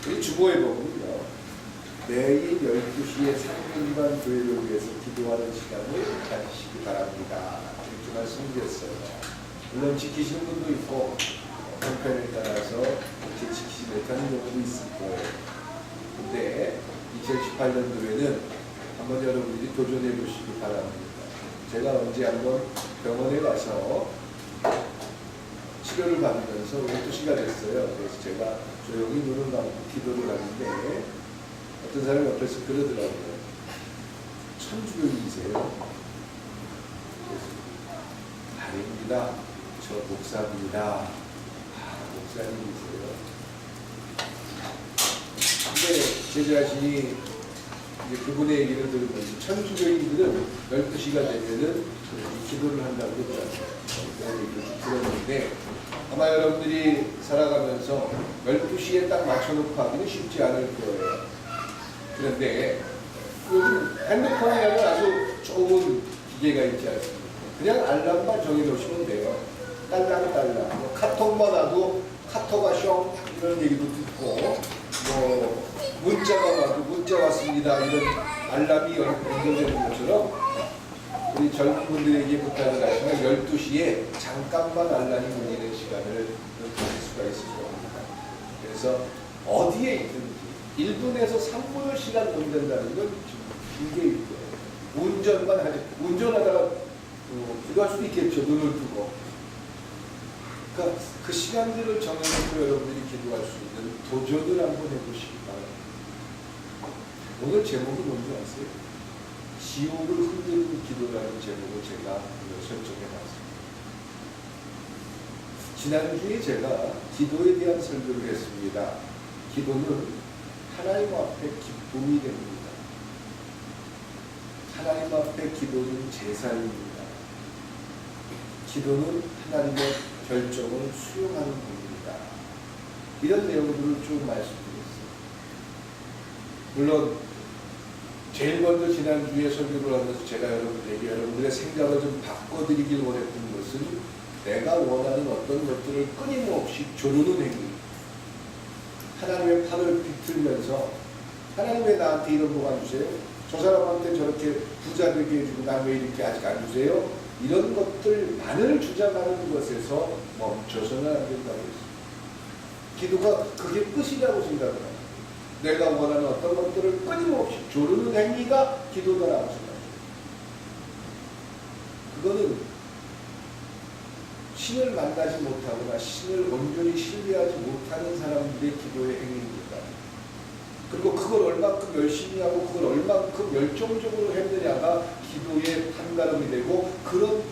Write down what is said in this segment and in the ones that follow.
우리 주보에 보면요, 매일 12시에 3분간 교회를 위해서 기도하는 시간을 가지시기 바랍니다. 이렇게 말씀드렸어요. 물론 지키시는 분도 있고 형편에 따라서 이렇게 지키지 못하는 경우도 있을 거예요. 근데 2018년도에는 한번 여러분들이 도전해 보시기 바랍니다. 제가 언제 한번 병원에 가서 치료를 받으면서 12시가 됐어요. 그래서 제가 조용히 눈을 감고 기도를 하는데 어떤 사람이 옆에서 그러더라고요. 천주교이세요? 아닙니다. 저 목사입니다. 목사님이세요. 근데 제 자신이 이제 그분의 얘기를 들으면서 천주교인들은 12시가 되면은 기도를 한다고 그러더라고요. 그런 얘기를 들었는데 아마 여러분들이 살아가면서 12시에 딱 맞춰놓고 하기는 쉽지 않을 거예요. 그런데 요즘 핸드폰이라는 아주 좋은 기계가 있지 않습니까? 그냥 알람만 정해놓으시면 돼요. 딸랑딸랑. 뭐 카톡만 와도 카톡아 숑 이런 얘기도 듣고 뭐 문자가 와도 문자 왔습니다 이런 알람이 연결되는 것처럼 우리 젊은 분들에게 부탁을 하시면 12시에 잠깐만 알람이 울리는 시간을 가질 수가 있을 겁니다. 그래서 어디에 있든지 1분에서 3분을 시간 보낸다는 건 이게 있고요. 운전만 하지. 운전하다가 기도할 수도 있겠죠. 눈을 뜨고. 그러니까 그 시간들을 정해놓고 여러분들이 기도할 수 있는 도전을 한번 해보시기 바랍니다. 오늘 제목이 뭔지 아세요? 지옥을 흔드는 기도라는 제목을 제가 설정해봤습니다. 지난주에 제가 기도에 대한 설교를 했습니다. 기도는 하나님 앞에 기쁨이 됩니다. 하나님 앞에 기도는 제사입니다. 기도는 하나님의 결정을 수용하는 겁니다. 이런 내용들을 쭉 말씀드렸어요. 물론 제일 먼저 지난주에 설교를 하면서 제가 여러분들에게 여러분들의 생각을 좀 바꿔드리길 원했던 것은 내가 원하는 어떤 것들을 끊임없이 조르는 행위, 하나님의 팔을 비틀면서 하나님 왜 나한테 이런 거 안 주세요? 저 사람한테 저렇게 부자 되게 해주고 나 왜 이렇게 아직 안 주세요? 이런 것들만을 주장하는 것에서 멈춰서는 안 된다고 했습니다. 기도가 그게 끝이라고 생각을 합니다. 내가 원하는 어떤 것들을 끊임없이 조르는 행위가 기도다라고 생각합니다. 그거는 신을 만나지 못하거나 신을 온전히 신뢰하지 못하는 사람들의 기도의 행위입니다. 그리고 그걸 얼만큼 열심히 하고 그걸 얼만큼 열정적으로 했느냐가 기도의 판가름이 되고 그런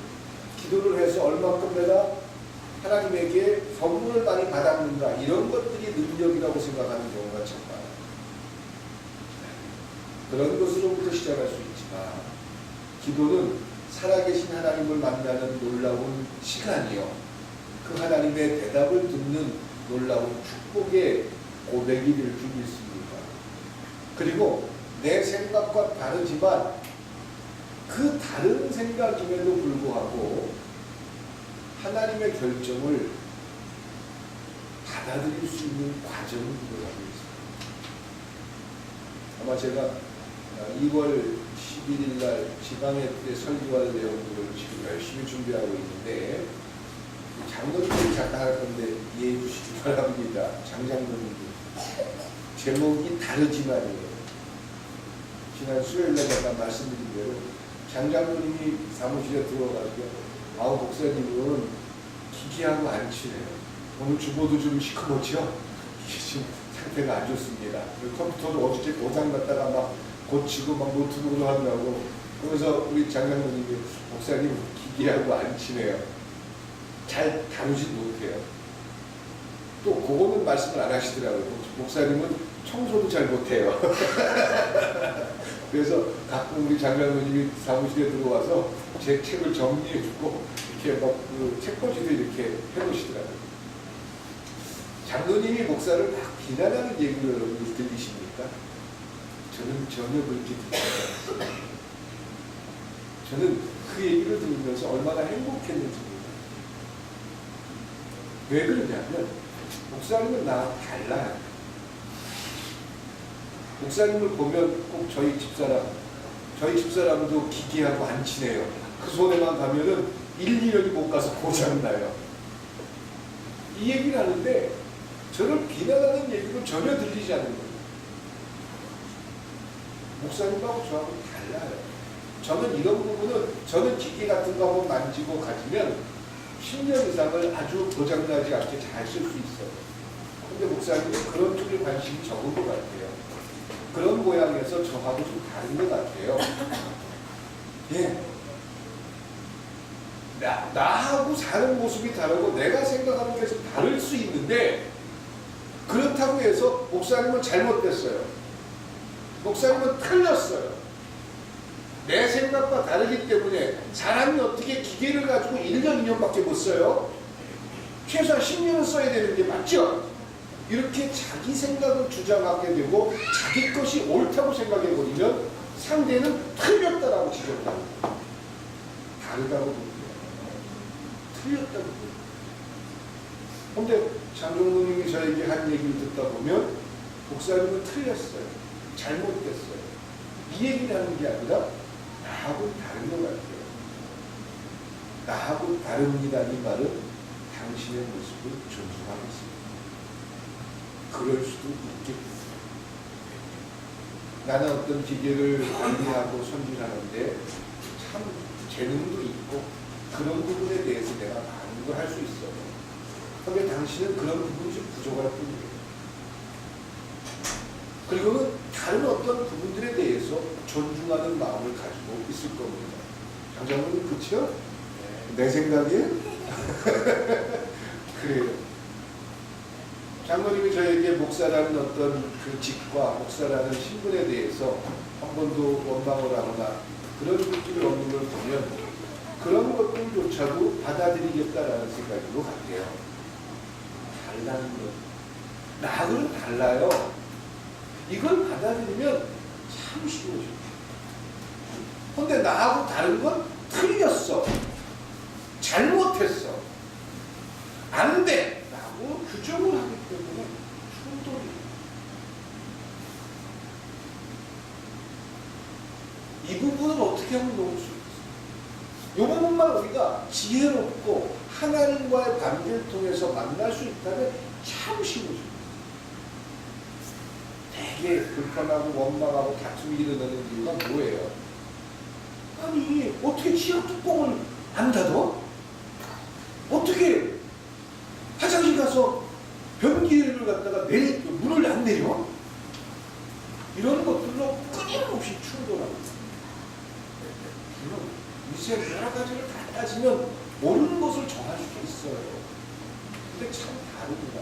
기도를 해서 얼만큼 내가 하나님에게 선물을 많이 받았는가 이런 것들이 능력이라고 생각하는 경우가 참 많아요. 그런 것으로부터 시작할 수 있지만 기도는 살아계신 하나님을 만나는 놀라운 시간이요. 그 하나님의 대답을 듣는 놀라운 축복의 고백이 될 줄 믿습니다. 그리고 내 생각과 다르지만 그 다른 생각임에도 불구하고 하나님의 결정을 받아들일 수 있는 과정을 기도하고 있습니다. 아마 제가 2월 11일 날 지방회 때 설교할 내용들을 지금 열심히 준비하고 있는데 장로님이 잠깐 할 건데 이해해 주시기 바랍니다. 장장로님들 제목이 다르지만이에요. 지난 수요일날 잠깐 말씀드린 대로 장장로님이 사무실에 들어가지고 목사님은 기기하고 안 치네요. 오늘 주보도 좀 시커멓죠? 이게 지금 상태가 안 좋습니다. 컴퓨터도 어저께 고장 났다가 막 고치고 막 노트북으로 하더라고. 그래서 우리 장장로님이 목사님 기기하고 안 치네요. 잘 다루진 못해요. 또 그거는 말씀을 안 하시더라고요. 목사님은 청소도 잘 못해요. 그래서 가끔 우리 장장로님이 사무실에 들어와서 제 책을 정리해주고 이렇게 막 그 책꽂이도 이렇게 해놓으시더라고요. 장로님이 목사를 막 비난하는 얘기를 여러분들 들리십니까? 저는 전혀 그렇게 듣지 않습니다. 저는 그 얘기를 들으면서 얼마나 행복했는지 몰라요. 왜 그러냐면 목사님은 나랑 달라요. 목사님을 보면 꼭 저희 집사람도 기계하고 안 친해요. 그 손에만 가면은 1, 2년이 못 가서 고장나요. 이 얘기를 하는데 저를 비난하는 얘기도 전혀 들리지 않는 거예요. 목사님하고 저하고 달라요. 저는 이런 부분은 저는 기계 같은 거 한번 만지고 가지면 10년 이상을 아주 고장나지 않게 잘 쓸 수 있어요. 근데 목사님은 그런 쪽에 관심이 적은 것 같아요. 그런 모양에서 저하고 좀 다른 것 같아요. 예. 나하고 사는 모습이 다르고 내가 생각하는 게 좀 다를 수 있는데 그렇다고 해서 목사님은 잘못됐어요. 목사님은 틀렸어요. 내 생각과 다르기 때문에 사람이 어떻게 기계를 가지고 1년, 2년밖에 못 써요? 최소한 10년은 써야 되는 게 맞죠? 이렇게 자기 생각을 주장하게 되고 자기 것이 옳다고 생각해버리면 상대는 틀렸다라고 지적합니다. 다르다고 봅니다. 틀렸다고 봅니다. 근데 장종로님이 저에게 한 얘기를 듣다 보면 목사님은 틀렸어요. 잘못됐어요. 이 얘기를 하는 게 아니라 나하고 다른 것 같아요. 나하고 다릅니다는 말은 당신의 모습을 존중하겠습니다. 그럴 수도 있겠군요. 나는 어떤 기계를 관리하고 손질하는데 참 재능도 있고 그런 부분에 대해서 내가 많은 걸 할 수 있어요. 그런데 당신은 그런 부분이 좀 부족할 뿐이에요. 그리고는 다른 어떤 부분들에 대해서 존중하는 마음을 가지고 있을 겁니다. 장장로님 그렇죠? 내 생각에 그래요. 장로님이 저에게 목사라는 어떤 그 직과 목사라는 신분에 대해서 한 번도 원망을 하거나 그런 것들이 없는 걸 보면 그런 것들조차도 받아들이겠다라는 생각인 것 같아요. 달라는 것. 나하고는 달라요. 이걸 받아들이면 참 쉬워져요. 근데 나하고 다른 건 틀렸어. 잘못했어. 안 돼. 라고 규정을 하기 때문에 충돌이. 이 부분을 어떻게 하면 놓을 수 있어요? 이 부분만 우리가 지혜롭고 하나님과의 관계를 통해서 만날 수 있다면 참 쉬워져요. 되게 불편하고 원망하고 다툼이 일어나는 이유가 뭐예요? 아니 어떻게 지하 뚜껑을 안 닫아? 어떻게 화장실 가서 변기를 갖다가 문을 안 내려? 이런 것들로 끊임없이 충돌합니다. 물론 이세 여러 가지를 다 따지면 모르는 것을 정할 수도 있어요. 근데 참 다릅니다.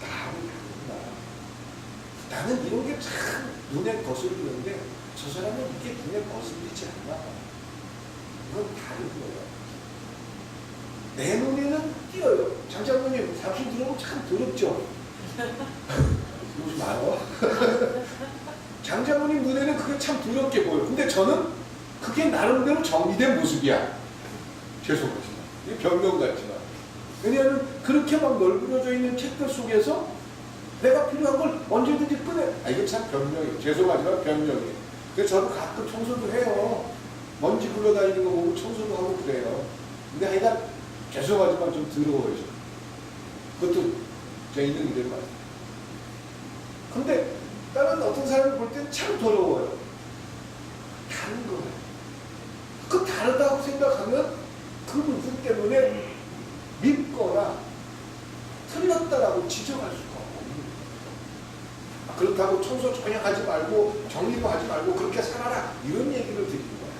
나하고 다릅니다. 나는 이런 게 참 눈에 거슬리는데 저 사람은 이게 눈에 거슬리지 않나. 이건 다른 거예요. 내 눈에는 띄어요. 장장로님 당신 들어보면 참 더럽죠? 요즘 알아? 장장로님 눈에는 그게 참 더럽게 보여요. 근데 저는 그게 나름대로 정리된 모습이야. 죄송하지만 이게 변명 같지만 왜냐하면 그렇게 막 널브러져 있는 책들 속에서 내가 필요한 걸 언제든지 꺼내. 이게 참 변명이에요. 죄송하지만 변명이에요. 그래서 저도 가끔 청소도 해요. 먼지 굴러다니는 거 보고 청소도 하고 그래요. 근데 하여간 죄송하지만 좀 더러워요. 그것도 제 있는 이대로 말이에요. 근데 다른 어떤 사람을 볼 때는 참 더러워요. 다른 거예요. 그 다르다고 생각하면 그 부분 때문에 믿거나 틀렸다라고 지적할 수가 없는 거예요. 그렇다고 청소 전혀 하지 말고 정리도 하지 말고 그렇게 살아라 이런 얘기를 드리는 거예요.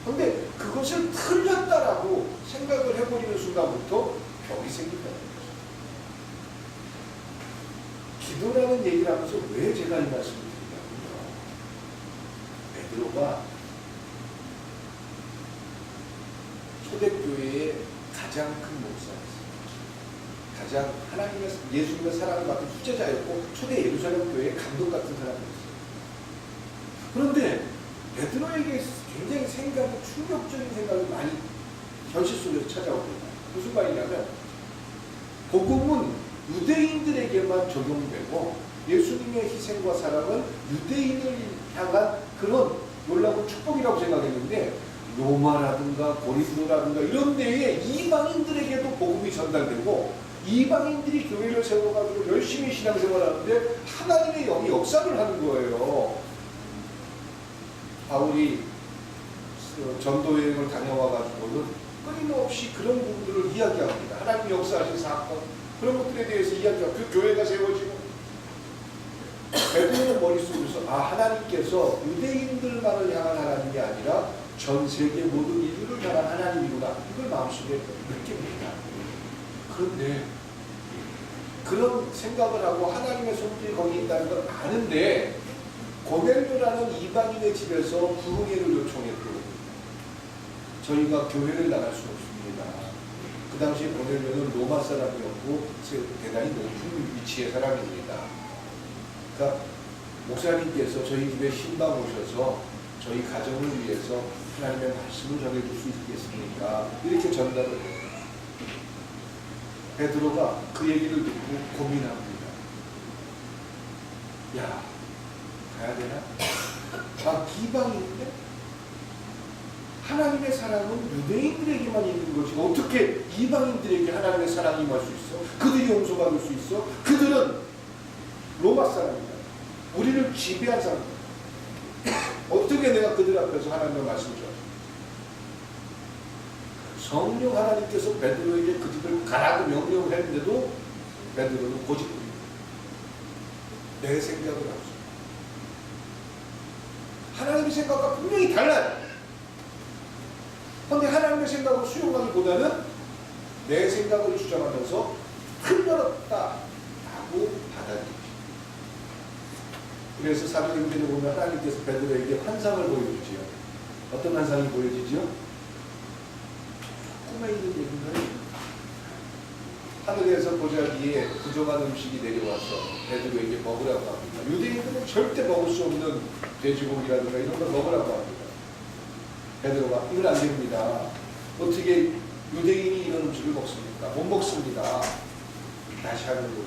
그런데 그것을 틀렸다라고 생각을 해버리는 순간부터 벽이 생긴다는 거죠. 기도라는 얘기를 하면서 왜 제가 이 말씀을 드리냐면요. 베드로가 초대교회의 가장 큰 목사였어요. 가장 예수님의 사랑을 받은 후제자였고 초대 예루살렘 교회의 감독 같은 사람이었어요. 그런데 베드로에게 굉장히 충격적인 생각이 많이 현실 속에서 찾아옵니다. 무슨 말이냐면 복음은 유대인들에게만 적용되고 예수님의 희생과 사랑은 유대인을 향한 그런 놀라운 축복이라고 생각했는데 로마라든가 고린도라든가 이런 데에 이방인들에게도 복음이 전달되고 이방인들이 교회를 세워가지고 열심히 신앙생활하는데 하나님의 영이 역사를 하는 거예요. 바울이 전도여행을 다녀와가지고는 끊임없이 그런 부분들을 이야기합니다. 하나님 역사하신 사건 그런 것들에 대해서 이야기하고 그 교회가 세워지고 베드로는 머릿속에서 하나님께서 유대인들만을 향한 하나님이 아니라 전 세계 모든 인류를 향한 하나님이구나 이걸 마음속에 느낍니다. 그런데 그런 생각을 하고 하나님의 손길이 거기 있다는 걸 아는데 고넬료라는 이방인의 집에서 부흥회를 요청했고 저희가 교회를 나갈 수 없습니다. 그 당시에 고넬료는 로마 사람이었고 대단히 높은 위치의 사람입니다. 그러니까 목사님께서 저희 집에 신방 오셔서 저희 가정을 위해서 하나님의 말씀을 전해줄 수 있겠습니까? 이렇게 전달을 해요. 베드로가 그 얘기를 듣고 고민합니다. 야, 가야 되나? 이방인인데? 하나님의 사랑은 유대인들에게만 있는 것이 어떻게 이방인들에게 하나님의 사랑이 임할 수 있어? 그들이 용서받을 수 있어? 그들은 로마 사람이다. 우리를 지배한 사람이다. 어떻게 내가 그들 앞에서 하나님의 말씀을 전해? 성령 하나님께서 베드로에게 그 집을 가라고 명령을 했는데도 베드로는 고집부립니다. 내 생각을 하죠. 하나님의 생각과 분명히 달라요. 그런데 하나님의 생각을 수용하기보다는 내 생각을 주장하면서 흘렸다라고 받아들이죠. 그래서 사도행전에 보면 하나님께서 베드로에게 환상을 보여주지요. 어떤 환상이 보여지지요? 꿈에 있는 얘기인가요? 하늘에서 보자기에 부정한 음식이 내려와서 베드로에게 먹으라고 합니다. 유대인들은 절대 먹을 수 없는 돼지고기라든가 이런 걸 먹으라고 합니다. 베드로가 이건 안 됩니다. 어떻게 유대인이 이런 음식을 먹습니까? 못 먹습니다. 다시 하는 거고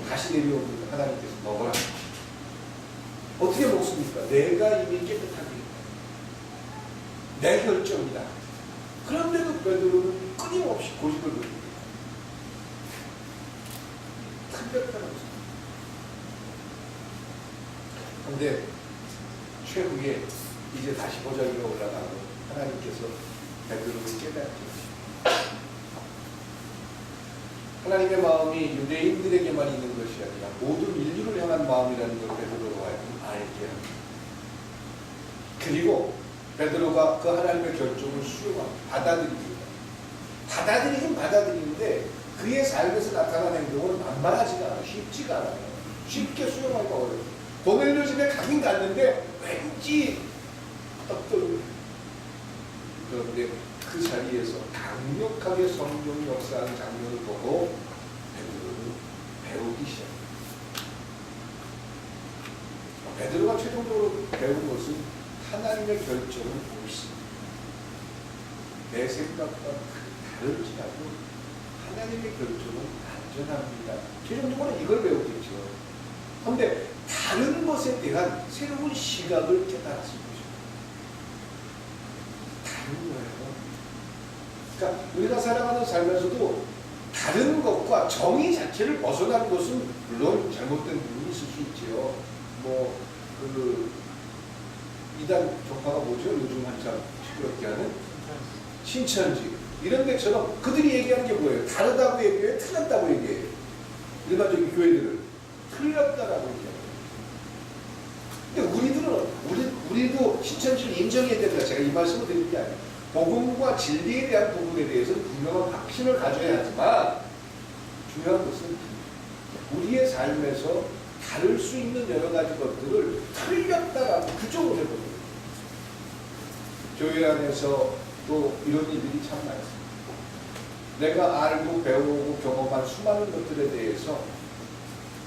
다시 내려옵니다. 하나님께서 먹으라. 어떻게 먹습니까? 내가 이미 깨끗합니다. 내 결정이다. 그런데도 베드로는 끊임없이 고집을 부립니다. 틀렸다는 거죠. 그런데 최후에 이제 다시 보자기가 올라가고 하나님께서 베드로를 깨닫게 하나님의 마음이 유대인들에게만 있는 것이 아니라 모든 인류를 향한 마음이라는 걸 베드로로 하여금 알게 합니다. 그리고 베드로가 그 하나님의 결정을 수용합니다. 받아들입니다. 받아들이긴 받아들이는데 그의 삶에서 나타나는 행동은 만만하지가 않아요. 쉽지가 않아요. 쉽게 수용하기가 어려워요. 고넬료 집에 가긴 갔는데 왠지 떡들고 그런데 그 자리에서 강력하게 성령이 역사하는 장면을 보고 베드로는 배우기 시작합니다. 베드로가 최종적으로 배운 것은 하나님의 결정은 옳습니다. 내 생각과 다를지라도 하나님의 결정은 안전합니다. 최종적으로 이걸 배우겠죠. 그런데 다른 것에 대한 새로운 시각을 깨달았습니다. 다른 거예요. 그러니까 우리가 살아가는 삶에서도 다른 것과 정의 자체를 벗어난 것은 물론 잘못된 부분이 있을 수 있지요. 이단 종파가 뭐죠? 요즘 한참 시끄럽게 하는 신천지 이런 데처럼 그들이 얘기하는 게 뭐예요? 다르다고 얘기해요? 틀렸다고 얘기해요? 일반적인 교회들은 틀렸다라고 얘기해요. 근데 우리도 신천지를 인정해야 된다. 제가 이 말씀을 드리는 게 아니에요. 복음과 진리에 대한 부분에 대해서는 분명한 확신을 가져야 하지만 중요한 것은 우리의 삶에서 다를 수 있는 여러 가지 것들을 틀렸다라고 규정을 해보는 교회 안에서 또 이런 일들이 참 많습니다. 내가 알고 배우고 경험한 수많은 것들에 대해서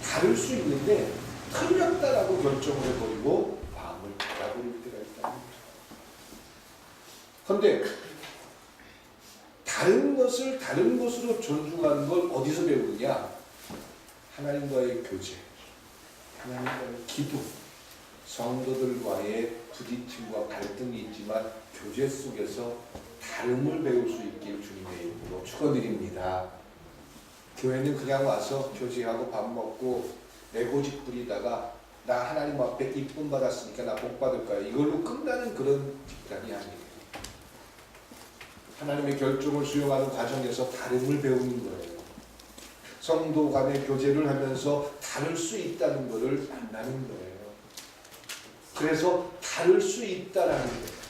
다를 수 있는데 틀렸다라고 결정을 해버리고 마음을 닫아버릴 때가 있다는 거죠. 그런데 다른 것을 다른 것으로 존중하는 걸 어디서 배우느냐? 하나님과의 교제, 하나님과의 기도, 성도들과의 부딪힘과 갈등이 있지만 교제 속에서 다름을 배울 수 있길 주님의 이름으로 축원드립니다. 교회는 그냥 와서 교제하고 밥 먹고 내고집 부리다가 나 하나님 앞에 이쁨 받았으니까 나 복 받을 거야, 이걸로 끝나는 그런 집단이 아니에요. 하나님의 결정을 수용하는 과정에서 다름을 배우는 거예요. 성도 간의 교제를 하면서 다를 수 있다는 것을 만나는 거예요. 그래서 다를 수 있다라는 거예요.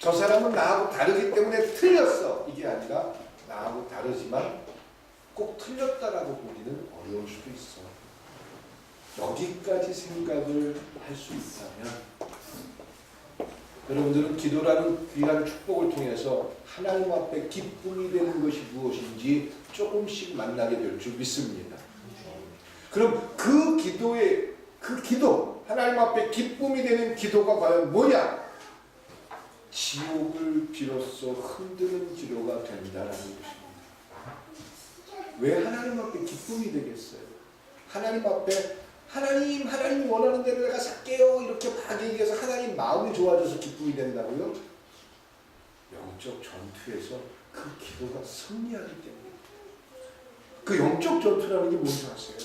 저 사람은 나하고 다르기 때문에 틀렸어, 이게 아니라 나하고 다르지만 꼭 틀렸다라고 보기는 어려울 수도 있어. 여기까지 생각을 할 수 있다면 여러분들은 기도라는 귀한 축복을 통해서 하나님 앞에 기쁨이 되는 것이 무엇인지 조금씩 만나게 될 줄 믿습니다. 그럼 그 기도의 그 기도, 하나님 앞에 기쁨이 되는 기도가 과연 뭐냐? 지옥을 비로소 흔드는 기도가 된다라는 것입니다. 왜 하나님 앞에 기쁨이 되겠어요? 하나님 앞에 하나님이 원하는 대로 내가 살게요 이렇게 막 얘기해서 하나님 마음이 좋아져서 기쁨이 된다고요? 영적 전투에서 그 기도가 승리하기 때문에. 그 영적 전투라는 게 뭔지 아세요?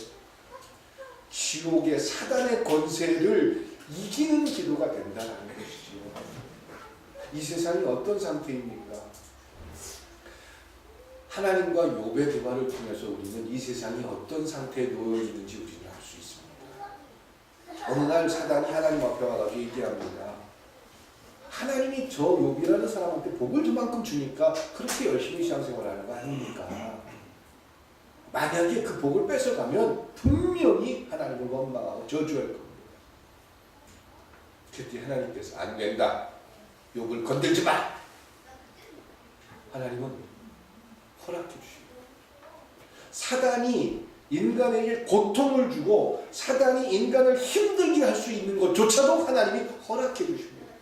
지옥의 사단의 권세를 이기는 기도가 된다는 것이지요. 이 세상이 어떤 상태입니까? 하나님과 욥의 대화를 통해서 우리는 이 세상이 어떤 상태에 놓여 있는지 우리는 알 수 있습니다. 어느 날 사단이 하나님 앞에 와가지고 얘기합니다. 하나님이 저 욥이라는 사람한테 복을 저만큼 주니까 그렇게 열심히 신앙생활하는 거 아닙니까? 만약에 그 복을 뺏어가면 분명히 하나님을 원망하고 저주할 겁니다. 그때 하나님께서 안 된다, 욥을 건들지 마. 하나님은 허락해 주십니다. 사단이 인간에게 고통을 주고 사단이 인간을 힘들게 할 수 있는 것조차도 하나님이 허락해 주십니다.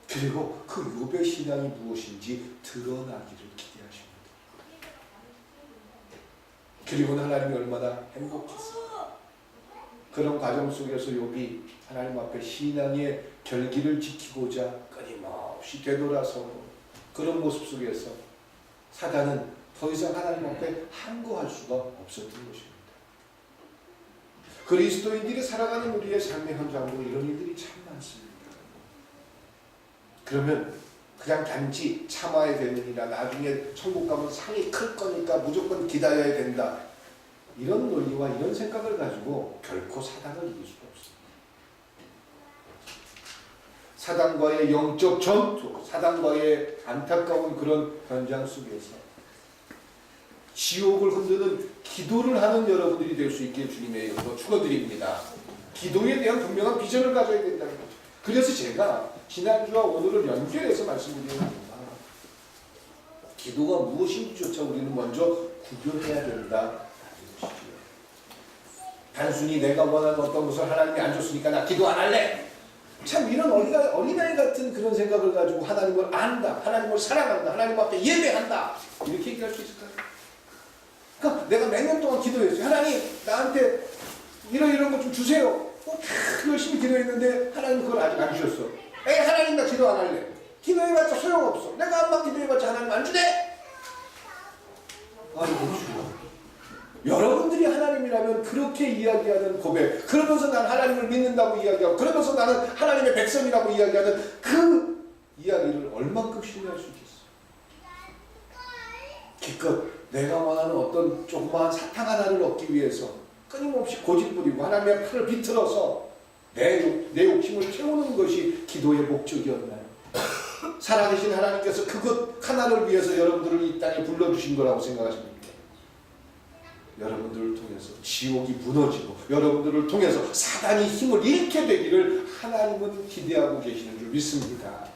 그리고 그 욥의 신앙이 무엇인지 드러나기를 기대하십니다. 그리고는 하나님이 얼마나 행복했어요. 그런 과정 속에서 욥이 하나님 앞에 신앙의 결기를 지키고자 끊임없이 되돌아서고, 그런 모습 속에서 사단은 더 이상 하나님 앞에 항거할 수가 없었던 것입니다. 그리스도인들이 살아가는 우리의 삶의 현장으로 이런 일들이 참 많습니다. 그러면 그냥 단지 참아야 되느니라, 나중에 천국 가면 상이 클 거니까 무조건 기다려야 된다, 이런 논리와 이런 생각을 가지고 결코 사단을 이길 수가 없습니다. 사단과의 영적 전투, 사단과의 안타까운 그런 현장 속에서 지옥을 흔드는 기도를 하는 여러분들이 될 수 있게 주님의 이름으로 축원드립니다. 기도에 대한 분명한 비전을 가져야 된다는 거죠. 그래서 제가 지난주와 오늘을 연결해서 말씀드리는 겁니다. 기도가 무엇인지조차 우리는 먼저 구별해야 된다는 것이죠. 단순히 내가 원하는 어떤 것을 하나님이 안 줬으니까 나 기도 안 할래, 참 이런 어린아이 같은 그런 생각을 가지고 하나님을 안다, 하나님을 사랑한다, 하나님 앞에 예배한다, 이렇게 얘기할 수 있을까요? 그러니까 내가 몇 년 동안 기도했어요. 하나님 나한테 이런 것 좀 주세요. 열심히 기도했는데 하나님 그걸 아직 안 주셨어. 에이, 하나님 나 기도 안 할래. 기도해봤자 소용없어. 내가 한번 기도해봤자 하나님 안 주네. 아이고 주여. 여러분들이 하나님이라면 그렇게 이야기하는 고백, 그러면서 난 하나님을 믿는다고 이야기하고, 그러면서 나는 하나님의 백성이라고 이야기하는 그 이야기를 얼만큼 신뢰할 수 있겠어요? 기껏 내가 원하는 어떤 조그마한 사탕 하나를 얻기 위해서 끊임없이 고집부리고 하나님의 팔을 비틀어서 내 욕심을 채우는 것이 기도의 목적이었나요? 살아계신 하나님께서 그것 하나를 위해서 여러분들을 이 땅에 불러주신 거라고 생각하십니까? 여러분들을 통해서 지옥이 무너지고 여러분들을 통해서 사단이 힘을 잃게 되기를 하나님은 기대하고 계시는 줄 믿습니다.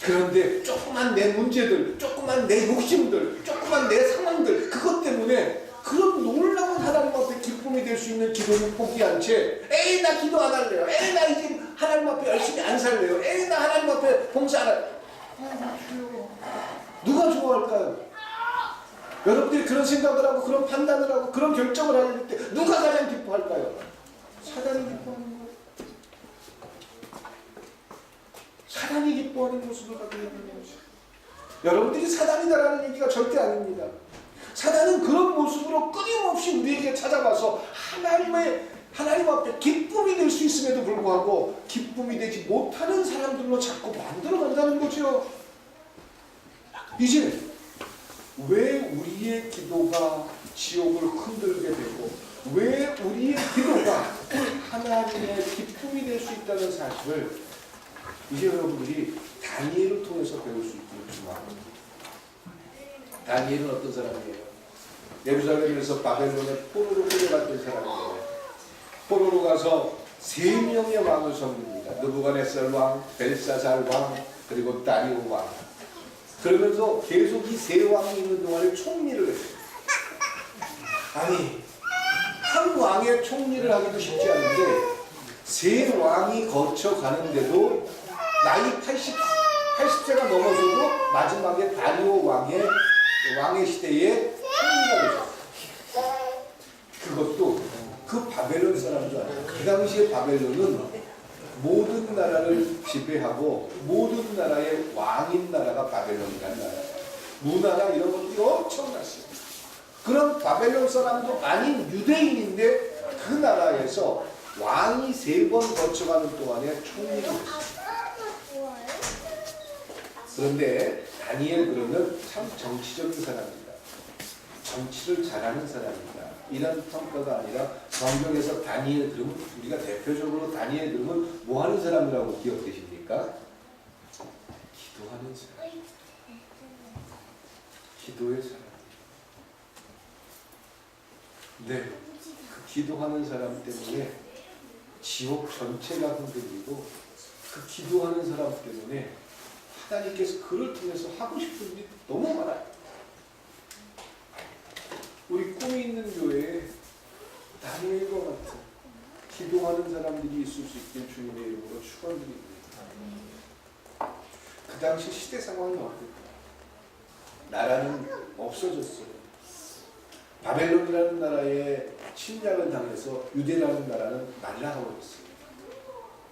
그런데 조그만 내 문제들, 조그만 내 욕심들, 조그만 내 상황들, 그것 때문에 그런 놀라운 하나님 앞에 기쁨이 될 수 있는 기도는 포기한 채, 에이 나 기도 안 할래요, 에이 나 이제 하나님 앞에 열심히 안 살래요, 에이 나 하나님 앞에 봉사 안 할래요. 누가 좋아할까요? 여러분들이 그런 생각을 하고 그런 판단을 하고 그런 결정을 하실 때 누가 가장 기뻐할까요? 사단이 기뻐하는 거예요. 사단이 기뻐하는 모습을 갖고 있는 것이죠. 여러분들이 사단이다라는 얘기가 절대 아닙니다. 사단은 그런 모습으로 끊임없이 우리에게 찾아와서 하나님 앞에 기쁨이 될 수 있음에도 불구하고 기쁨이 되지 못하는 사람들로 자꾸 만들어 간다는 거죠. 이제 왜 우리의 기도가 지옥을 흔들게 되고 왜 우리의 기도가 하나님의 기쁨이 될 수 있다는 사실을 이제 여러분들이 다니엘을 통해서 배울 수 있기를 축원합니다. 다니엘은 어떤 사람이에요? 예루살렘에서 바벨론의 포로로 끌려갔던 사람이에요. 포로로 가서 3명의 왕을 섬깁니다. 느부갓네살 왕, 벨사살 왕, 그리고 다리오 왕. 그러면서 계속 이 3왕이 있는 동안에 총리를 했어요. 아니, 한 왕의 총리를 하기도 쉽지 않은데 3왕이 거쳐가는데도 나이 80세가 넘어서도 마지막에 다리오 왕의 시대에 총리가 되셨어요. 그것도 그 바벨론 사람도 아니에요. 그 당시에 바벨론은 모든 나라를 지배하고 모든 나라의 왕인 나라가 바벨론이라는 나라예요. 문화나 이런 것들이 엄청났어요. 그런 바벨론 사람도 아닌 유대인인데 그 나라에서 왕이 3번 거쳐가는 동안에 총리가 됐어요. 그런데 다니엘 그러면 참 정치적인 사람입니다. 정치를 잘하는 사람입니다. 이런 평가가 아니라 성경에서 다니엘 그러면 우리가 대표적으로 다니엘 그러면 뭐 하는 사람이라고 기억되십니까? 기도하는 사람. 기도의 사람. 네, 그 기도하는 사람 때문에 지옥 전체가 흔들리고 그 기도하는 사람 때문에 하나님께서 그를 통해서 하고 싶은 일이 너무 많아요. 우리 꿈이 있는 교회에 다니엘과 같은 기도하는 사람들이 있을 수 있길 주님의 이름으로 축원드립니다. 그 당시 시대 상황이 어땠까? 나라는 없어졌어요. 바벨론이라는 나라에 침략을 당해서 유대라는 나라는 날아가 버렸어요.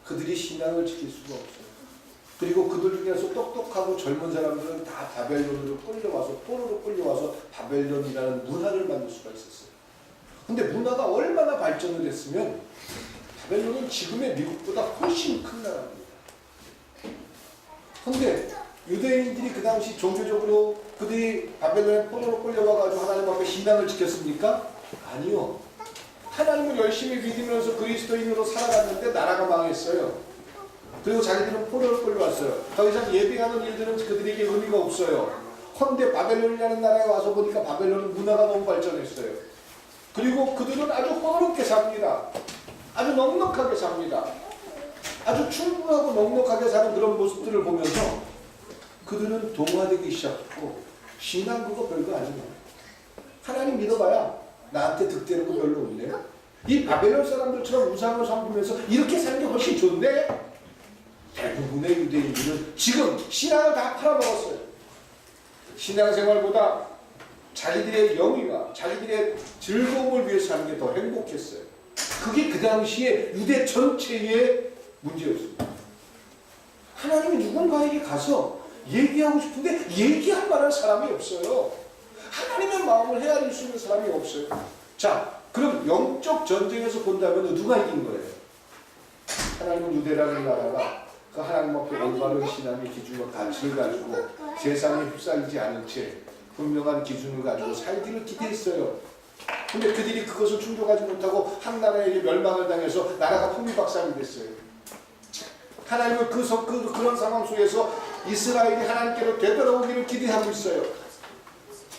그들이 신앙을 지킬 수가 없어요. 그리고 그들 중에서 똑똑하고 젊은 사람들은 다 바벨론으로 끌려와서 포로로 끌려와서 바벨론이라는 문화를 만들 수가 있었어요. 근데 문화가 얼마나 발전을 했으면 바벨론은 지금의 미국보다 훨씬 큰 나라입니다. 근데 유대인들이 그 당시 종교적으로 그들이 바벨론의 포로로 끌려와가지고 하나님 앞에 신앙을 지켰습니까? 아니요. 하나님을 열심히 믿으면서 그리스도인으로 살아갔는데 나라가 망했어요. 그리고 자기들은 포로로 끌려왔어요. 더 이상 예배하는 일들은 그들에게 의미가 없어요. 헌데 바벨론이라는 나라에 와서 보니까 바벨론은 문화가 너무 발전했어요. 그리고 그들은 아주 호롭게 삽니다. 아주 넉넉하게 삽니다. 아주 충분하고 넉넉하게 사는 그런 모습들을 보면서 그들은 동화되기 시작했고 신앙 그거 별거 아니에요. 하나님 믿어봐야 나한테 득되는 거 별로 없네. 이 바벨론 사람들처럼 우상을 섬기면서 이렇게 사는 게 훨씬 좋은데 대부분의 유대인들은 지금 신앙을 다 팔아먹었어요. 신앙생활보다 자기들의 영위와 자기들의 즐거움을 위해서 사는 게 더 행복했어요. 그게 그 당시에 유대 전체의 문제였습니다. 하나님이 누군가에게 가서 얘기하고 싶은데 얘기할 만한 사람이 없어요. 하나님의 마음을 헤아릴 수 있는 사람이 없어요. 자, 그럼 영적 전쟁에서 본다면 누가 이긴 거예요? 하나님은 유대라는 나라가 그 하나님 앞에 올바른 신앙의 기준과 가치를 가지고 세상에 휩싸이지 않은 채 분명한 기준을 가지고 살기를 기대했어요. 근데 그들이 그것을 충족하지 못하고 한 나라에게 멸망을 당해서 나라가 풍비박산이 됐어요. 하나님은 그런 상황 속에서 이스라엘이 하나님께로 되돌아오기를 기대하고 있어요.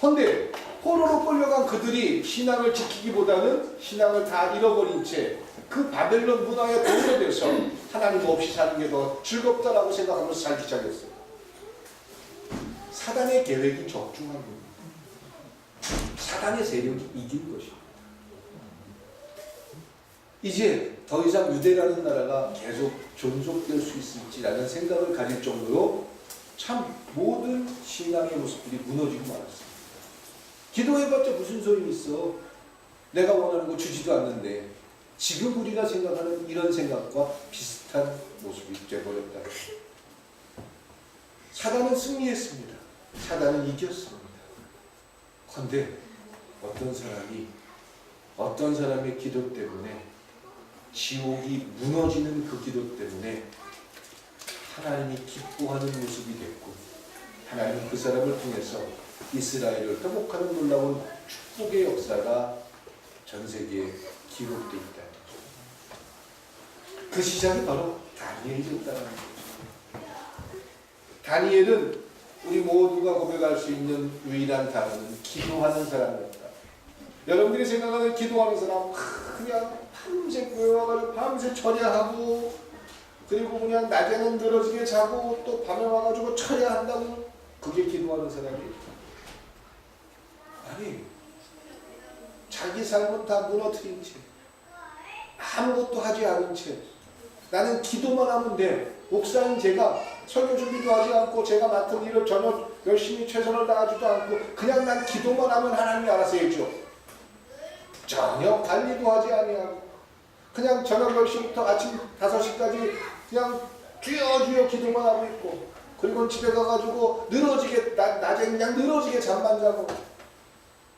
그런데 포로로 끌려간 그들이 신앙을 지키기보다는 신앙을 다 잃어버린 채 그 바벨론 문화에 동요돼서 하나님 없이 사는 게 더 즐겁다라고 생각하면서 살기 시작했어요. 사단의 계획이 적중한 겁니다. 사단의 세력이 이긴 것입니다. 이제 더 이상 유대라는 나라가 계속 존속될 수 있을지라는 생각을 가질 정도로 참 모든 신앙의 모습들이 무너지고 말았습니다. 기도해봤자 무슨 소용이 있어. 내가 원하는 거 주지도 않는데. 지금 우리가 생각하는 이런 생각과 비슷한 모습이 되어버렸다. 사단은 승리했습니다. 사단은 이겼습니다. 그런데 어떤 사람의 기도 때문에 지옥이 무너지는 그 기도 때문에 하나님이 기뻐하는 모습이 됐고 하나님은 그 사람을 통해서 이스라엘을 회복하는 놀라운 축복의 역사가 전 세계에 기록되어 있다. 그 시작이 바로 다니엘이었다는 거죠. 다니엘은 우리 모두가 고백할 수 있는 유일한 단어는 기도하는 사람이었다. 여러분들이 생각하는 기도하는 사람, 그냥 밤새 모여가지고 밤새 철야하고, 그리고 그냥 낮에는 늘어지게 자고 또 밤에 와가지고 철야한다고, 그게 기도하는 사람이에요. 아니, 자기 삶은 다 무너뜨린 채, 아무것도 하지 않은 채, 나는 기도만 하면 돼. 목사인 제가 설교 준비도 하지 않고 제가 맡은 일을 전혀 열심히 최선을 다하지도 않고 그냥 난 기도만 하면 하나님이 알아서 해줘. 전혀 관리도 하지 아니하고 그냥 저녁 10시부터 아침 5시까지 그냥 주여 기도만 하고 있고, 그리고 집에 가가지고 늘어지게 낮에 그냥 늘어지게 잠만 자고,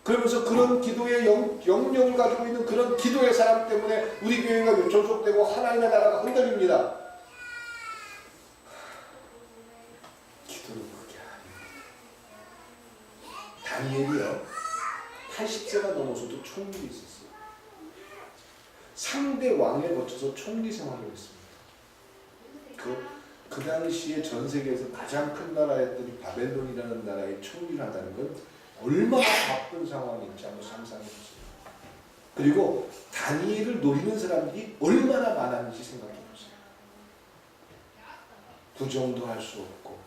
그러면서 그런 기도의 영역을 가지고 있는 그런 기도의 사람 때문에 우리 교회가 요청속되고 하나님의 나라가 흔들립니다. 기도는 그게 아닙니다. 다니엘이요, 80세가 넘어서도 총리가 있었어요. 3대 왕에 거쳐서 총리 생활을 했습니다. 그 당시에 전 세계에서 가장 큰 나라였더니 바벨론이라는 나라의 총리를 한다는 건 얼마나 바쁜 상황인지 한번 상상해 보세요. 그리고 다니엘을 노리는 사람들이 얼마나 많았는지 생각해 보세요. 부정도 할 수 없고,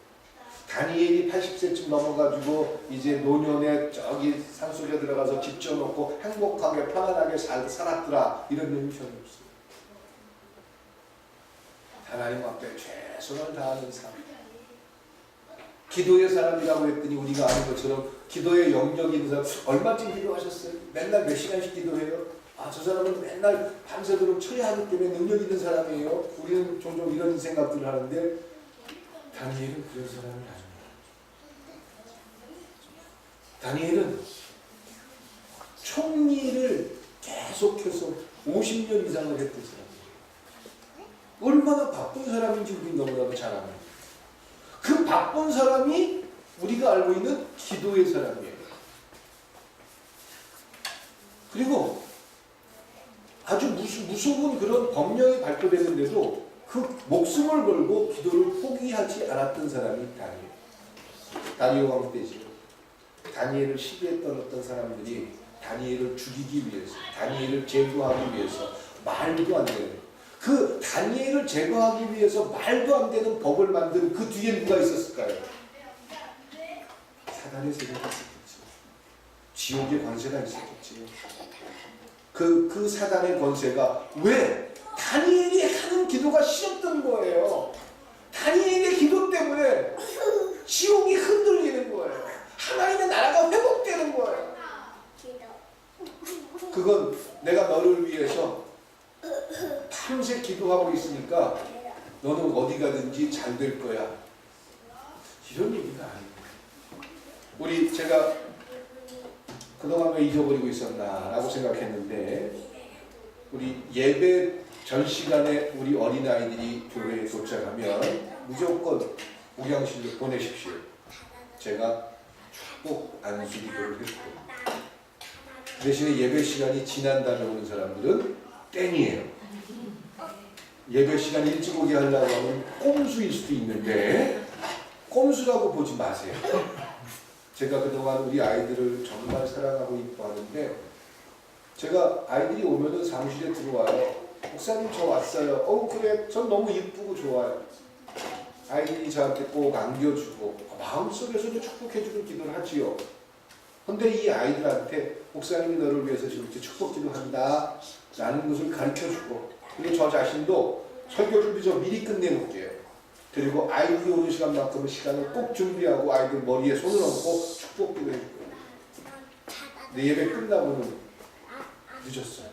다니엘이 80세쯤 넘어가지고 이제 노년에 저기 산속에 들어가서 집 지어놓고 행복하게 편안하게 살았더라, 이런 의미 전혀 없어요. 하나님 앞에 최선을 다하는 삶, 기도의 사람이라고 했더니 우리가 아는 것처럼 기도의 영역이 있는 사람, 얼마쯤 기도하셨어요? 맨날 몇 시간씩 기도해요? 저 사람은 맨날 밤새도록 철야하기 때문에 능력 있는 사람이에요. 우리는 종종 이런 생각들을 하는데 다니엘은 그런 사람이 아닙니다. 다니엘은 총리를 계속해서 50년 이상을 했던 사람이에요. 얼마나 바쁜 사람인지 우리는 너무나도 잘 압니다. 그 바쁜 사람이 우리가 알고 있는 기도의 사람이에요. 그리고 아주 무서운 그런 법령이 발표되는데도 그 목숨을 걸고 기도를 포기하지 않았던 사람이 다니엘. 다리오 왕 때죠. 다니엘을 시기했던 어떤 사람들이 다니엘을 죽이기 위해서, 다니엘을 제거하기 위해서 말도 안 되는, 그 다니엘을 제거하기 위해서 말도 안 되는 법을 만든 그 뒤에 누가 있었을까요? 사단의 세력이 있었겠죠. 지옥의 권세가 있었겠죠. 그 사단의 권세가 왜 다니엘이 하는 기도가 싫었던 거예요. 다니엘의 기도 때문에 지옥이 흔들리는 거예요. 하나님의 나라가 회복되는 거예요. 그건 내가 너를 위해서 밤새 기도하고 있으니까 너는 어디 가든지 잘 될 거야, 이런 얘기가 아닙니다. 제가 그동안 왜 잊어버리고 있었나 라고 생각했는데, 우리 예배 전 시간에 우리 어린아이들이 교회에 도착하면 무조건 우경실로 보내십시오. 제가 축복 안수 기도를 했고, 그 대신에 예배 시간이 지난 다음에 오는 사람들은 땡이에요. 예배 시간 일찍 오게 하려고 하면 꼼수일 수도 있는데 꼼수라고 보지 마세요. 제가 그동안 우리 아이들을 정말 사랑하고 이뻐하는데, 제가 아이들이 오면은 사무실에 들어와요. 목사님 저 왔어요. 그래, 전 너무 이쁘고 좋아요. 아이들이 저한테 꼭 안겨주고 마음속에서도 축복해주는 기도를 하지요. 근데 이 아이들한테 목사님이 너를 위해서 지금 축복 기도한다 라는 것을 가르쳐주고, 그리고 저 자신도 설교 준비 좀 미리 끝내놓을게요. 그리고 아이들이 오는 시간만큼은 시간을 꼭 준비하고 아이들 머리에 손을 얹고 축복 기도해줄 거예요. 내 예배 끝나고는 늦었어요.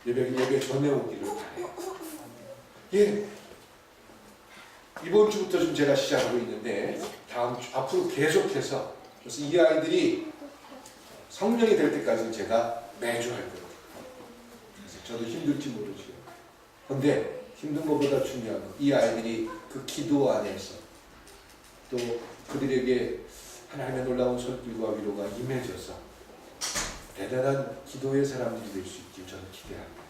예배 전에 오기를 바래요. 예. 이번 주부터 좀 제가 시작하고 있는데 다음 주 앞으로 계속해서 그래서 이 아이들이 성령이 될 때까지는 제가 매주 할 거예요. 그래서 저도 힘들지 모르죠. 그런데 힘든 것보다 중요한 건 이 아이들이 그 기도 안에서 또 그들에게 하나님의 놀라운 손길과 위로가 임해져서 대단한 기도의 사람들이 될 수 있길 저는 기대합니다.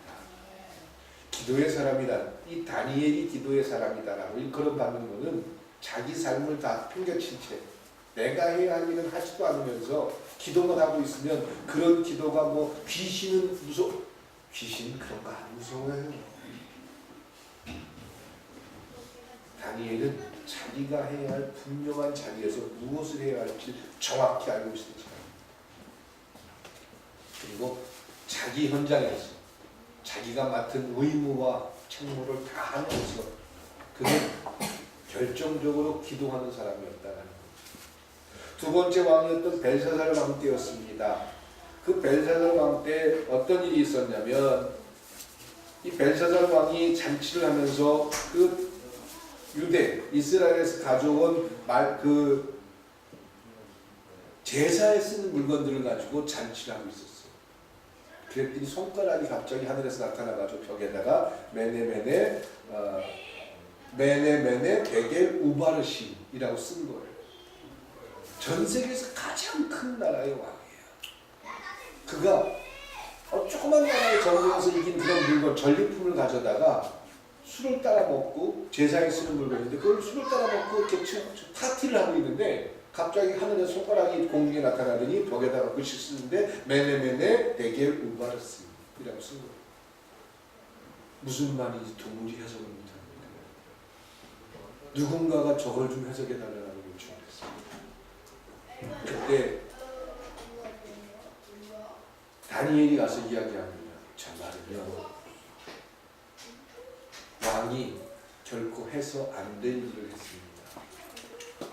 기도의 사람이란 이 다니엘이 기도의 사람이다라고 일컬음 받는 것은 자기 삶을 다 팽개친 채 내가 해야 할 일은 하지도 않으면서 기도만 하고 있으면 그런 기도가 뭐 귀신은 귀신 그런 거 안 무서워요. 다니엘은 자기가 해야 할 분명한 자리에서 무엇을 해야 할지 정확히 알고 있었죠. 그리고 자기 현장에서 자기가 맡은 의무와 책무를 다 하면서 그는 결정적으로 기도하는 사람이었다는 것. 두 번째 왕이었던 벨사살 왕 때였습니다. 그 벨사살 왕 때 어떤 일이 있었냐면 이 벨사살 왕이 잔치를 하면서 그 유대, 이스라엘에서 가져온 제사에 쓰는 물건들을 가지고 잔치를 하고 있었어요. 그랬더니 손가락이 갑자기 하늘에서 나타나가지고 벽에다가 메네 베겔 우바르신이라고 쓴 거예요. 전 세계에서 가장 큰 나라의 왕이에요. 그가 조그만 나라의 전쟁에서 이긴 그런 물건, 전리품을 가져다가 술을 따라 먹고 제사에 쓰는 물건인데 그걸 술을 따라 먹고 이렇게 파티를 하고 있는데 갑자기 하늘에 손가락이 공중에 나타나더니 벽에다가 글씨 쓰는데 메네 베겔 우바르신이라고 쓴 거예요. 무슨 말인지 도무지 해석을 못합니다. 누군가가 저걸 좀 해석해달라고 요청했어요. 그때 다니엘이 가서 이야기합니다. 정말은요 왕이 결코 해서 안 될 일을 했습니다.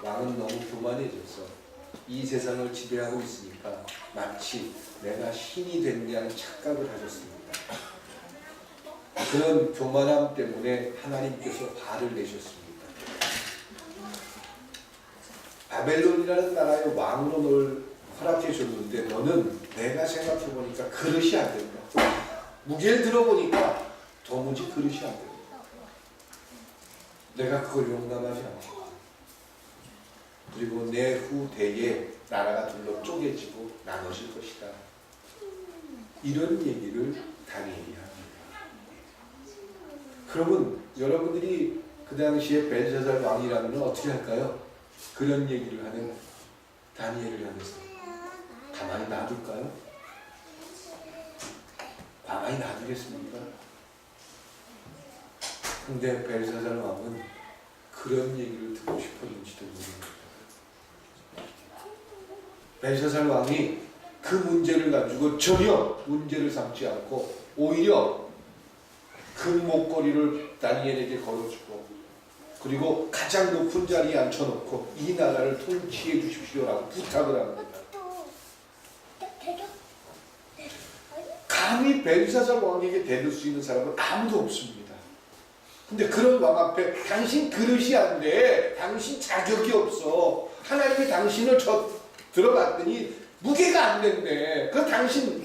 왕은 너무 교만해져서 이 세상을 지배하고 있으니까 마치 내가 신이 된다는 착각을 하셨습니다. 그런 교만함 때문에 하나님께서 화를 내셨습니다. 바벨론이라는 나라의 왕으로 널 허락해 줬는데 너는 내가 생각해 보니까 그릇이 안 된다. 무게를 들어보니까 도무지 그릇이 안 된다. 내가 그걸 용납하지 않고 그리고 내 후대에 나라가 둘러 쪼개지고 나눠질 것이다. 이런 얘기를 다니엘이 합니다. 그러면 여러분들이 그 당시에 벨사살 왕이라면 어떻게 할까요? 그런 얘기를 하는 다니엘을 향해서 가만히 놔둘까요? 가만히 놔두겠습니까? 근데 벨사살 왕은 그런 얘기를 듣고 싶었는지도 모릅니다. 벨사살 왕이 그 문제를 가지고 전혀 문제를 삼지 않고 오히려 그 목걸이를 다니엘에게 걸어주고 그리고 가장 높은 자리에 앉혀놓고 이 나라를 통치해 주십시오라고 부탁을 합니다. 감히 벨사살 왕에게 대들 수 있는 사람은 아무도 없습니다. 근데 그런 왕 앞에 당신 그릇이 안 돼. 당신 자격이 없어. 하나님이 당신을 들어봤더니 무게가 안 된대. 그 당신을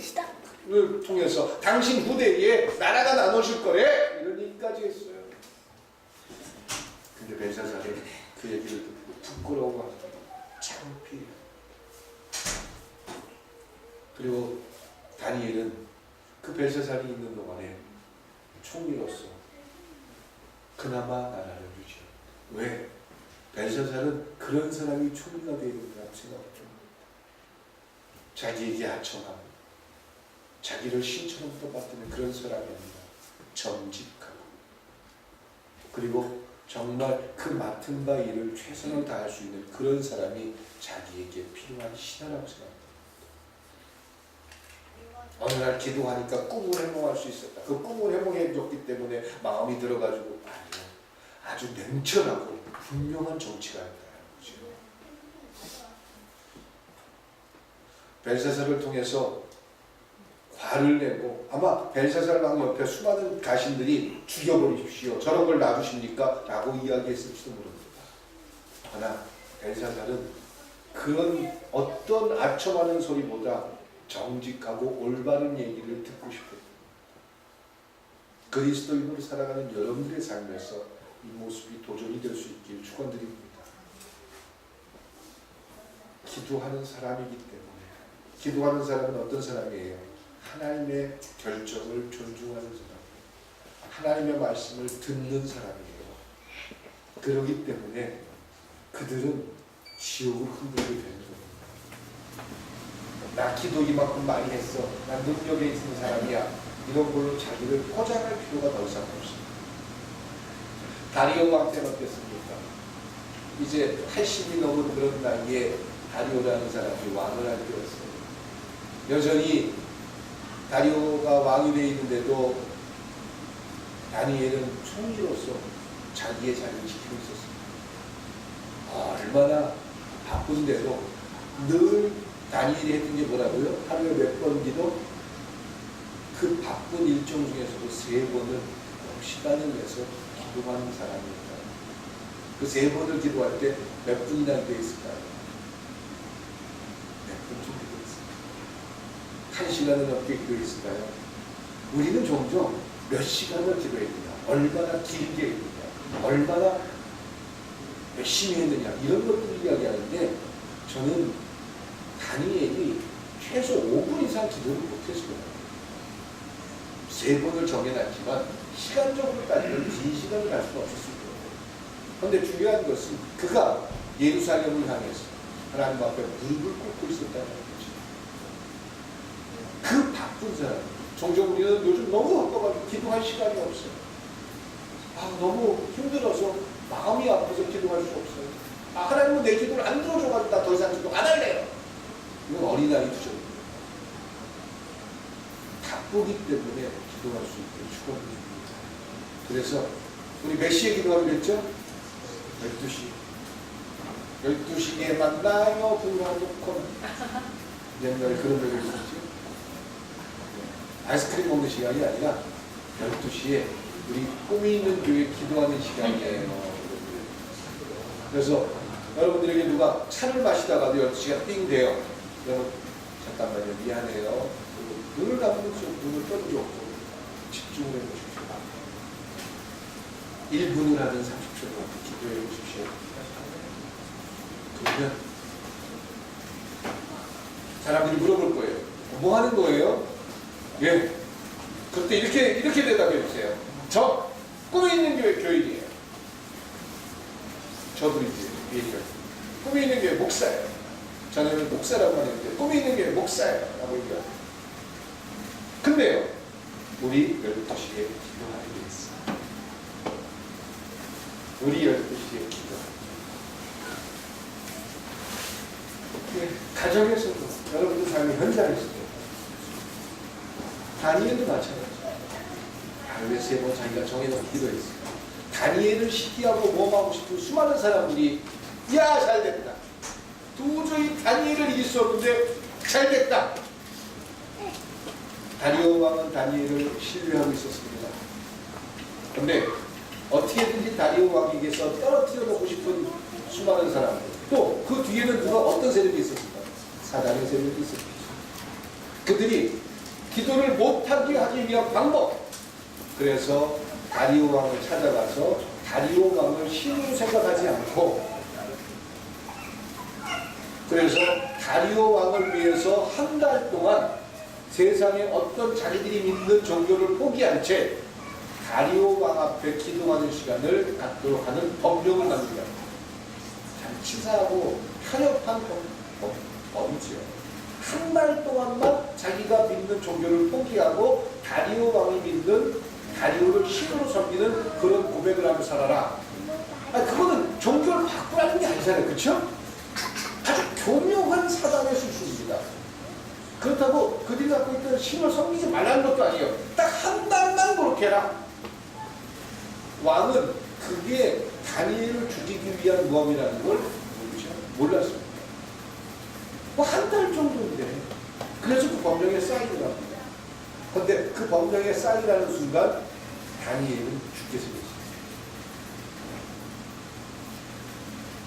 통해서 당신 후대에 나라가 나눠질 거래. 이런 얘기까지 했어요. 근데 벨사살이 그 얘기를 듣고 부끄러워하고 창피해요. 그리고 다니엘은 그 벨사살이 있는 동안에 총리로서 그나마 나라를 유지합니다. 왜? 벨사살은 그런 사람이 총리가 되는 거라고 생각합니다. 자기에게 하청하고 자기를 신처럼 떠받드는 그런 사람이 아니라 정직하고 그리고 정말 그 맡은 바 일을 최선을 다할 수 있는 그런 사람이 자기에게 필요한 신하라고 생각합니다. 어느 날 기도하니까 꿈을 해몽할 수 있었다. 그 꿈을 해몽해줬기 때문에 마음이 들어가지고 아니요. 아주 냉철하고 분명한 정치가였다는 거죠. 벨사살을 통해서 화를 내고 아마 벨사살 왕 옆에 수많은 가신들이 죽여버리십시오. 저런 걸 놔두십니까? 라고 이야기했을지도 모릅니다. 그러나 벨사살은 그런 어떤 아첨하는 소리보다 정직하고 올바른 얘기를 듣고 싶어요. 그리스도인으로 살아가는 여러분들의 삶에서 이 모습이 도전이 될 수 있길 축원드립니다. 기도하는 사람이기 때문에 기도하는 사람은 어떤 사람이에요? 하나님의 결정을 존중하는 사람, 하나님의 말씀을 듣는 사람이에요. 그러기 때문에 그들은 지옥을 흔들게 되는 거예요. 나 기도 이만큼 많이 했어, 나 능력에 있는 사람이야, 이런 걸로 자기를 포장할 필요가 더 이상 없습니다. 다리오 왕 때는 어땠습니까? 이제 80이 넘은 그런 나이에 다리오라는 사람이 왕을 하게 되었어요. 여전히 다리오가 왕이 되어 있는데도 다니엘은 총리로서 자기의 자리를 지키고 있었습니다. 얼마나 바쁜데도 늘 다니엘이 했던 게 뭐라고요? 하루에 몇 번 기도? 그 바쁜 일정 중에서도 3번을 시간을 내서 기도하는 사람입니다. 그 3번을 기도할 때 몇 분이나 되어 있을까요? 몇 분 정도 되어 있을까요? 1시간은 넘게 기도했을까요? 우리는 종종 몇 시간을 기도했느냐, 얼마나 길게 했느냐, 얼마나 열심히 했느냐, 이런 것들을 이야기하는데, 저는 다니엘이 최소 5분 이상 기도를 못했을 거예요. 3번을 정해놨지만 시간적으로 따지면 긴 시간을 갈 수는 없었을 거예요. 그런데 중요한 것은 그가 예루살렘을 향해서 하나님 앞에 무릎을 꿇고 있었다는 거죠. 그 바쁜 사람, 종종 우리는 요즘 너무 바빠가지고 기도할 시간이 없어요. 너무 힘들어서 마음이 아파서 기도할 수 없어요. 하나님은 내 기도를 안 들어줘가지고 나 더 이상 기도 안 할래요. 이건 어린아이 투정입니다. 바쁘기 때문에 기도할 수 있게 축원드립니다. 그래서 우리 몇 시에 기도하기로 했죠? 12시. 12시에 만나요 불러놓고. 옛날에 그런 노래를 있었죠. 아이스크림 먹는 시간이 아니라 12시에 우리 꿈이 있는 교회 기도하는 시간이에요. 그래서 여러분들에게 누가 차를 마시다가도 12시가 띵 돼요. 그러면 잠깐만요, 미안해요. 눈을 감으면서 눈을 떠주죠. 집중을 해보십시오. 1분을 하든 30초를 하든 기도해 보십시오. 그러면 사람들이 물어볼 거예요. 뭐 하는 거예요? 예. 그때 이렇게 대답해 주세요. 저 꿈이 있는 교회 교인이에요. 저도 이제 얘기를 꿈이 있는 교회 목사예요. 저는 목사라고 하는데 꿈이 있는 교회 목사예요. 라고 얘기해요. 근데요, 우리 12시에 기도하기로 했어요. 우리 12시에 기도하기로. 가정에서도 여러분들 삶의 현장에서도 다니엘도 마찬가지예요. 하루에 3번 자기가 정해놓고 기도했어요. 다니엘을 시기하고 모험하고 싶은 수많은 사람들이 야 잘됐다. 도저히 다니엘을 이길 수 없는데 잘됐다. 다리오 왕은 다니엘을 신뢰하고 있었습니다. 그런데 어떻게든지 다리오 왕에게서 떨어뜨려 놓고 싶은 수많은 사람들, 또 그 뒤에는 누가 어떤 세력이 있었을까? 사단의 세력이 있었죠. 그들이 기도를 못하게 하기 위한 방법, 그래서 다리오 왕을 찾아가서 다리오 왕을 신으로 생각하지 않고, 그래서 다리오 왕을 위해서 한 달 동안 세상에 어떤 자기들이 믿는 종교를 포기한 채 다리오 왕 앞에 기도하는 시간을 갖도록 하는 법령을 만듭니다. 참 치사하고 편협한 법이지요. 한 달 동안만 자기가 믿는 종교를 포기하고 다리오 왕이 믿는 다리오를 신으로 섬기는 그런 고백을 하며 살아라. 그거는 종교를 바꾸라는 게 아니잖아요. 그렇죠? 아주 교묘한 사단의 수술입니다. 그렇다고 그들이 갖고 있던 신을 섬기지 말라는 것도 아니에요. 딱 한 달만 그렇게 해라. 왕은 그게 다니엘을 죽이기 위한 모험이라는 걸 몰랐습니다. 뭐 한 달 정도인데 그래서 그 법령에 사인을 합니다. 그런데 그 법령에 사인하는 순간 다니엘은 죽게 생겼어요.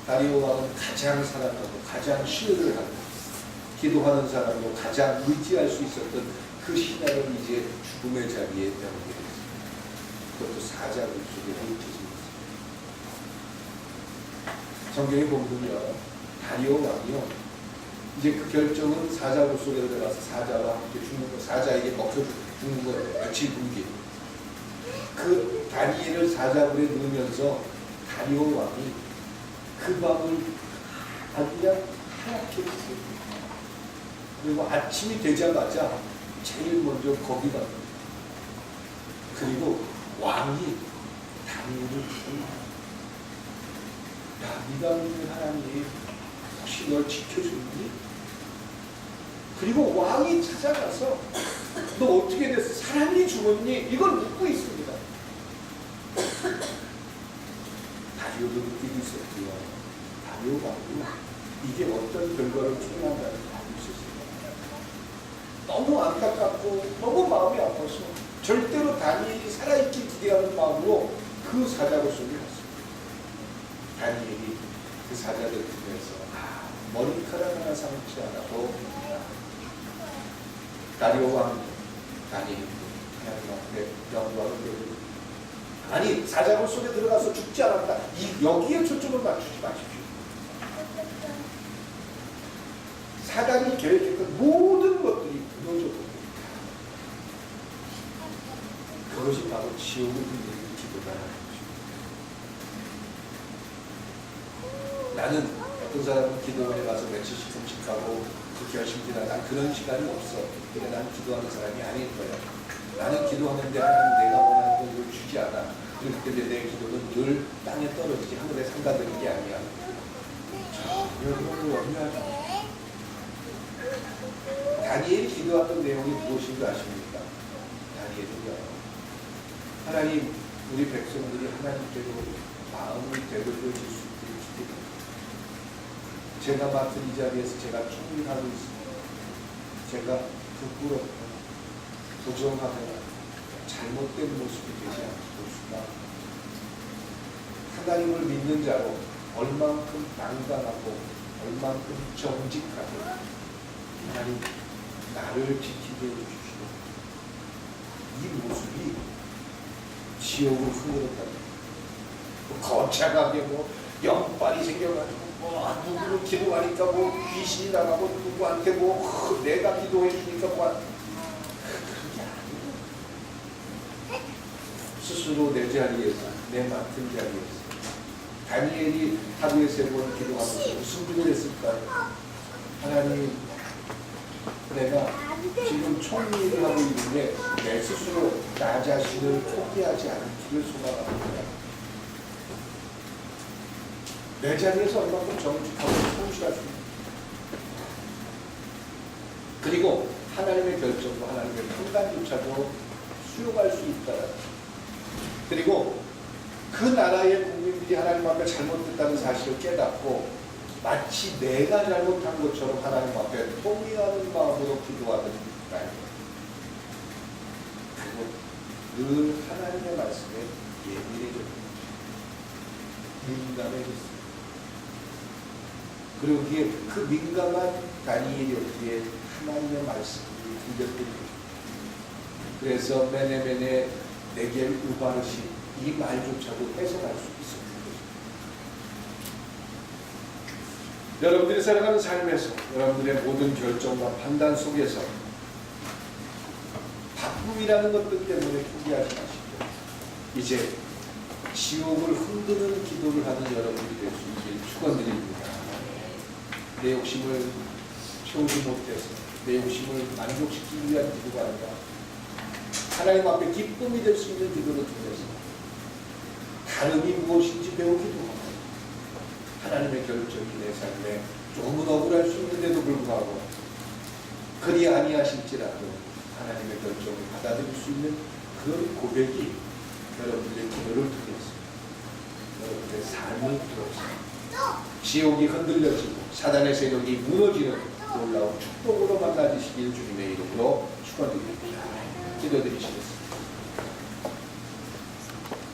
다리오 왕은 가장 사랑하고 가장 신뢰를 하고 기도하는 사람으로 가장 의지할 수 있었던 그 신하를 이제 죽음의 자리에 내놓게 됐습니다. 그것도 사자굴 속에 얽혀집니다. 성경에 보면요, 다리오 왕이요, 이제 그 결정은 사자굴 속에 들어가서 사자와 함께 죽는 거, 사자에게 먹혀 죽는 거예요. 며칠 분기. 그 다니엘을 사자굴에 넣으면서 다리오 왕이 그 밤을 아주 그냥 하얗게 했어요. 그리고 아침이 되자마자 제일 먼저 거기 갑니다. 그리고 왕이 다니엘을 부릅니다. 야, 네가 믿는 하나님이 혹시 널 지켜주니? 그리고 왕이 찾아가서 너 어떻게 됐어? 사람이 죽었니? 이걸 묻고 있습니다. 다리오도 느끼고 있었고요. 다리오가 이게 어떤 결과를 초래한다는 걸 알고 있었어요. 너무 안타깝고 너무 마음이 아파서 절대로 다니엘이 살아있기 기대하는 마음으로 그 사자굴 속에 갔습니다. 다니엘이 그 사자들 중에서 머리카락 하나 삼지 않아도 다리오 왕 다니엘 하나님 앞에 영광을 돌립니다. 아니, 사자굴 속에 들어가서 죽지 않았다. 여기에 초점을 맞추지 마십시오. 사단이 계획했던 모든 것들이 무너져버립니다. 그것이 바로 지옥을 빛내는 기도라는 것입니다. 나는 어떤 사람은 기도원에 가서 며칠씩 금식하고 그 결심기나 난 그런 시간이 없어. 근데 난 기도하는 사람이 아닐 거야. 나는 기도하는데 하나님 내가 원하는 걸 주지 않아. 그렇기 때문에 내 기도는 늘 땅에 떨어지지 하늘에 상가되는 게 아니야. 여러분을 염려하죠. 다니엘이 기도했던 내용이 무엇인 줄 아십니까? 다니엘은요, 하나님, 우리 백성들이 하나님께로 마음을 되돌려 줄 수 있도록 기도합니다. 제가 맡은 이 자리에서 제가 충분하고 있습니다. 제가 부끄럽고 부정하거나 잘못된 모습이 되지 않도록 수다. 하나님을 믿는 자로 얼만큼 당당하고 얼만큼 정직하고 하나님 나를 지키게 해주시오. 이 모습이 지옥을 흔들었다는 거예요. 거창하게 영빨이 생겨가지고 누구를 기도하니까 귀신이 나가고 누구한테 내가 기도해 주니까 그게 아니에요. 스스로 내 자리에서 내 맡은 자리에서 다니엘이 하루에 3번 기도하면서 무슨 기도를 했을까요? 하나님, 내가 지금 총리를 하고 있는데 내 스스로 나 자신을 포기하지 않기를 소망합니다. 내 자리에서 얼마큼 정직하고 성실할 수 있습니다. 그리고 하나님의 결정도 하나님의 판단조차도 수용할 수 있다. 그리고 그 나라의 국민들이 하나님 앞에 잘못됐다는 사실을 깨닫고 마치 내가 잘못한 것처럼 하나님 앞에 통회하는 마음으로 기도하는 날. 그리고 늘 하나님의 말씀에 예민해졌습니다. 민감해졌습니다. 그리고 그 민감한 다니엘이었기에 하나님의 말씀이 들렸습니다. 그래서 메네메네 네겔 우바르시 이 말조차도 해석할 수 있습니다. 여러분들이 살아가는 삶에서 여러분들의 모든 결정과 판단 속에서 바쁨이라는 것들 때문에 포기하지 마시고 이제 지옥을 흔드는 기도를 하는 여러분이 될 수 있길 축원드립니다. 내 욕심을 채우지 못해서 내 욕심을 만족시키기 위한 기도가 아니라 하나님 앞에 기쁨이 될 수 있는 기도를 통해서 다름이 무엇인지 배우기도 하고 하나님의 결정이 내 삶에 조금은 억울할 수 있는데도 불구하고 그리 아니하실지라도 하나님의 결정을 받아들일 수 있는 그런 고백이 여러분들의 기도를 통해서 여러분들의 삶을 통해서 지옥이 흔들려지고 사단의 세력이 무너지는 놀라운 축복으로 만나주시길 주님의 이름으로 축원드립니다. 기도드리시겠습니다.